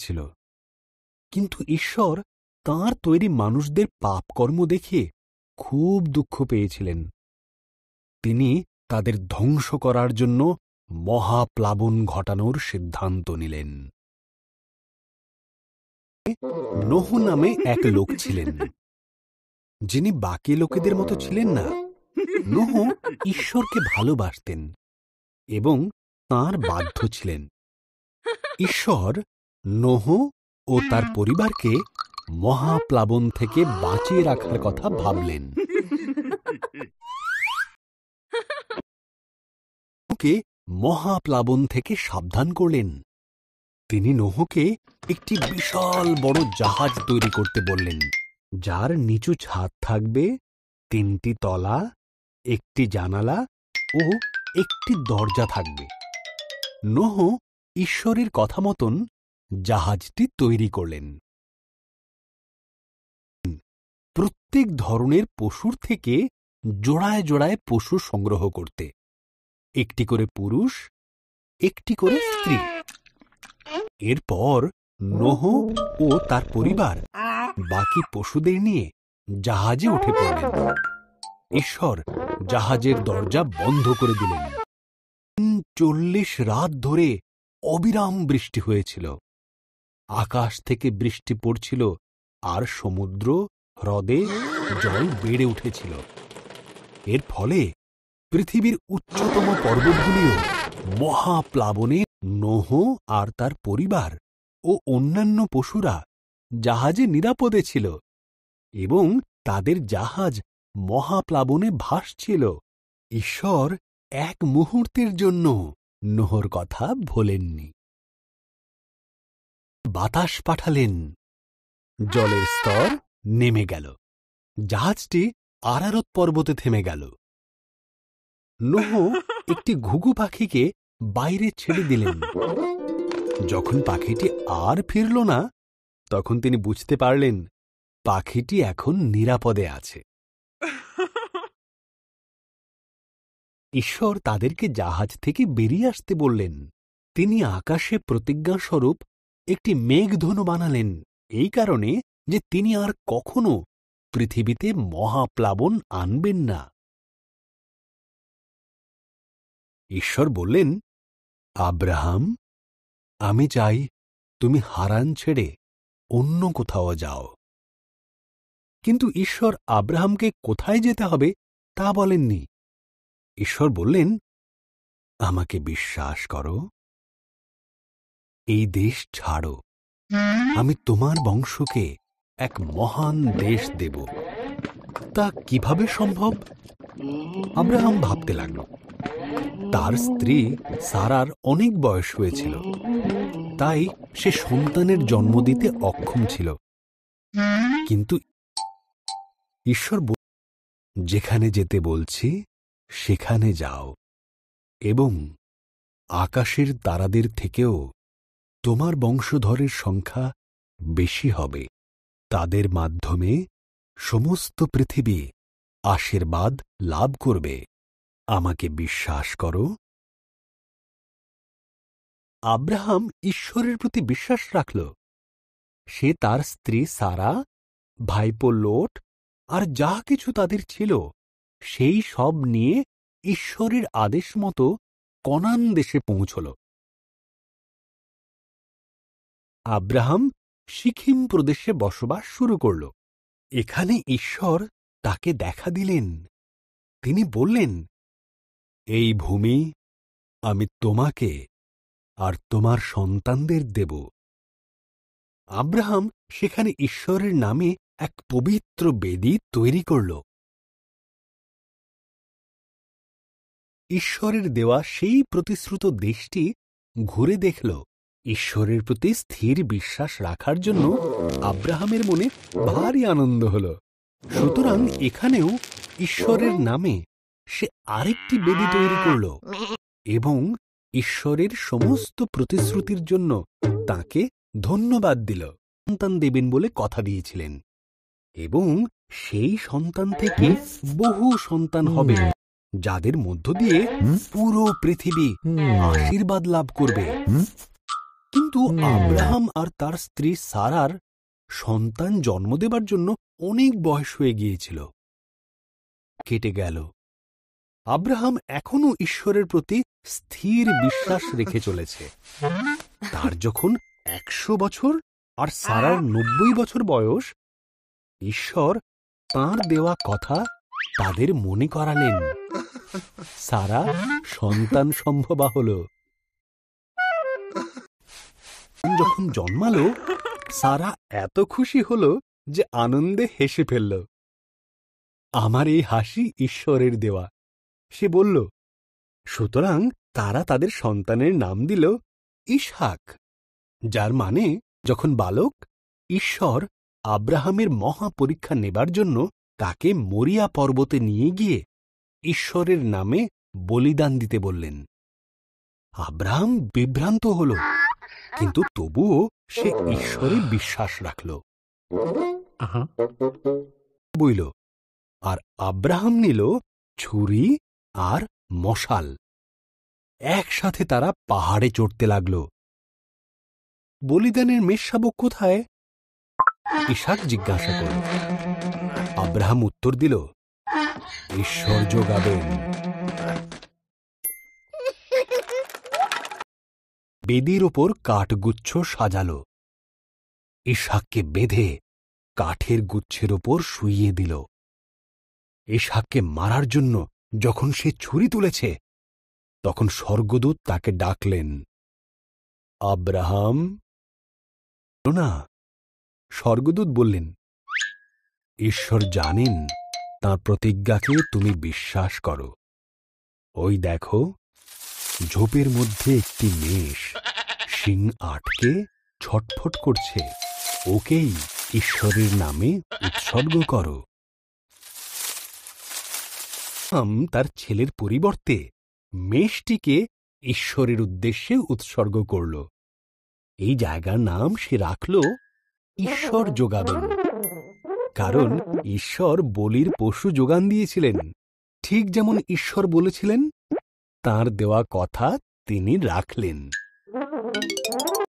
ছিল, কিন্তু ঈশ্বর তাঁর তৈরি মানুষদের পাপকর্ম দেখে খুব দুঃখ পেয়েছিলেন। তিনি তাদের ধ্বংস করার জন্য মহাপ্লাবন ঘটানোর সিদ্ধান্ত নিলেন। নোহ নামে এক লোক ছিলেন, যিনি বাকি লোকেদের মতো ছিলেন না। নোহ ঈশ্বরকে ভালোবাসতেন এবং তাঁর বাধ্য ছিলেন। ঈশ্বর নোহ ও তার পরিবারকে মহাপ্লাবন থেকে বাঁচিয়ে রাখার কথা ভাবলেন। নোহকে মহাপ্লাবন থেকে সাবধান করলেন। তিনি নোহকে একটি বিশাল বড় জাহাজ তৈরি করতে বললেন, যার নিচু ছাদ থাকবে, 3টি তলা, 1টি জানালা ও 1টি দরজা থাকবে। নোহ ঈশ্বরের কথা মতন জাহাজটি তৈরি করলেন। প্রত্যেক ধরনের পশুর থেকে জোড়ায় জোড়ায় পশু সংগ্রহ করতে, 1টি করে পুরুষ, 1টি করে স্ত্রী। এরপর নোহ ও তার পরিবার বাকি পশুদের নিয়ে জাহাজে উঠে পড়লেন। ঈশ্বর জাহাজের দরজা বন্ধ করে দিলেন। 40 রাত ধরে অবিরাম বৃষ্টি হয়েছিল। আকাশ থেকে বৃষ্টি পড়ছিল আর সমুদ্র, হ্রদে জল বেড়ে উঠেছিল। এর ফলে পৃথিবীর উচ্চতম পর্বতগুলিও মহাপ্লাবনে নোহ আর তার পরিবার ও অন্যান্য পশুরা জাহাজে নিরাপদে ছিল এবং তাদের জাহাজ মহাপ্লাবনে ভাসছিল। ঈশ্বর এক মুহূর্তের জন্য নোহর কথা ভোলেননি। বাতাস পাঠালেন, জলের স্তর নেমে গেল, জাহাজটি আরারত পর্বতে থেমে গেল। নোহ একটি ঘুঘু পাখিকে বাইরে ছেড়ে দিলেন। যখন পাখিটি আর ফিরল না, তখন তিনি বুঝতে পারলেন পাখিটি এখন নিরাপদে আছে। ঈশ্বর তাদেরকে জাহাজ থেকে বেরিয়ে আসতে বললেন। তিনি আকাশে প্রতিজ্ঞাস্বরূপ একটি মেঘধনু বানালেন, এই কারণে যে তিনি আর কখনো পৃথিবীতে মহাপ্লাবন আনবেন না। ঈশ্বর বললেন, আব্রাহাম, আমি চাই তুমি হারান ছেড়ে অন্য কোথাও যাও। কিন্তু ঈশ্বর আব্রাহামকে কোথায় যেতে হবে তা বলেননি। ঈশ্বর বললেন, আমাকে বিশ্বাস করো, এই দেশ ছাড়ো, আমি তোমার বংশকে এক মহান দেশ দেব। তা কিভাবে সম্ভব? আব্রাহাম ভাবতে লাগল। তার স্ত্রী সারার অনেক বয়স হয়েছিল, তাই সে সন্তানের জন্ম দিতে অক্ষম ছিল। কিন্তু ঈশ্বর যেখানে যেতে বলছি সেখানে যাও, এবং আকাশের তারাদের থেকেও তোমার বংশধরের সংখ্যা বেশি হবে। তাদের মাধ্যমে সমস্ত পৃথিবী আশীর্বাদ লাভ করবে। আমাকে বিশ্বাস করো। আব্রাহাম ঈশ্বরের প্রতি বিশ্বাস রাখল। সে তার স্ত্রী সারা, ভাইপো লোট আর যা কিছু তাদের ছিল সেই সব নিয়ে ঈশ্বরের আদেশ মতো কনান দেশে পৌঁছল। আব্রাহাম সিকিম প্রদেশে বসবাস শুরু করল। এখানে ঈশ্বর তাকে দেখা দিলেন। তিনি বললেন, এই ভূমি আমি তোমাকে আর তোমার সন্তানদের দেব। আব্রাহাম সেখানে ঈশ্বরের নামে এক পবিত্র বেদী তৈরি করল। ঈশ্বরের দেওয়া সেই প্রতিশ্রুত দেশটি ঘুরে দেখল। ঈশ্বরের প্রতি স্থির বিশ্বাস রাখার জন্য আব্রাহামের মনে ভারী আনন্দ হল। সুতরাং এখানেও ঈশ্বরের নামে সে আরেকটি বেদী তৈরি করল এবং ঈশ্বরের সমস্ত প্রতিশ্রুতির জন্য তাকে ধন্যবাদ দিল। সন্তান দেবেন বলে কথা দিয়েছিলেন, এবং সেই সন্তান থেকে বহু সন্তান হবে, যাদের মধ্য দিয়ে পুরো পৃথিবী আশীর্বাদ লাভ করবে। কিন্তু আব্রাহাম আর তার স্ত্রী সারার সন্তান জন্ম দেবার জন্য অনেক বয়স হয়ে গিয়েছিল। কেটে গেল। আব্রাহাম এখনও ঈশ্বরের প্রতি স্থির বিশ্বাস রেখে চলেছে। তার যখন 100 বছর আর সারার 90 বছর বয়স, ঈশ্বর তাঁর দেওয়া কথা তাদের মনে করালেন। সারা সন্তান সম্ভবা হল। যখন জন্মালো, সারা এত খুশি হল যে আনন্দে হেসে ফেলল। আমার এই হাসি ঈশ্বরের দেওয়া, সে বলল। সুতরাং তারা তাদের সন্তানের নাম দিল ইসহাক, যার মানে যখন বালক, ঈশ্বর আব্রাহামের মহাপরীক্ষা নেবার জন্য তাকে মরিয়া পর্বতে নিয়ে গিয়ে ঈশ্বরের নামে বলিদান দিতে বললেন। আব্রাহাম বিভ্রান্ত হল, কিন্তু তবুও সে ঈশ্বরে বিশ্বাস রাখল। বইল, আর আব্রাহাম নিল ছুরি আর মশাল। একসাথে তারা পাহাড়ে চড়তে লাগল। বলিদানের মেষশাবক কোথায়? ইসহাক জিজ্ঞাসা করল। আব্রাহাম উত্তর দিল, ঈশ্বর যোগাবেন। বেদির ওপর কাঠগুচ্ছ সাজাল। ইসহাককে বেঁধে কাঠের গুচ্ছের ওপর শুইয়ে দিল। ইসহাককে মারার জন্য যখন সে ছুরি তুলেছে, তখন স্বর্গদূত তাকে ডাকলেন। আব্রাহাম। না, স্বর্গদূত বললেন, ঈশ্বর জানেন তাঁর প্রতিজ্ঞাকে তুমি বিশ্বাস করো। ওই দেখো, ঝোপের মধ্যে একটি মেষ শিং আটকে ছটফট করছে। ওকেই ঈশ্বরের নামে উৎসর্গ করো। তার ছেলের পরিবর্তে মেষটিকে ঈশ্বরের উদ্দেশ্যে উৎসর্গ করল। এই জায়গার নাম সে রাখল ঈশ্বর যোগাবেন, কারণ ঈশ্বর বলির পশু যোগান দিয়েছিলেন। ঠিক যেমন ঈশ্বর বলেছিলেন, তাঁর দেওয়া কথা তিনি রাখলেন।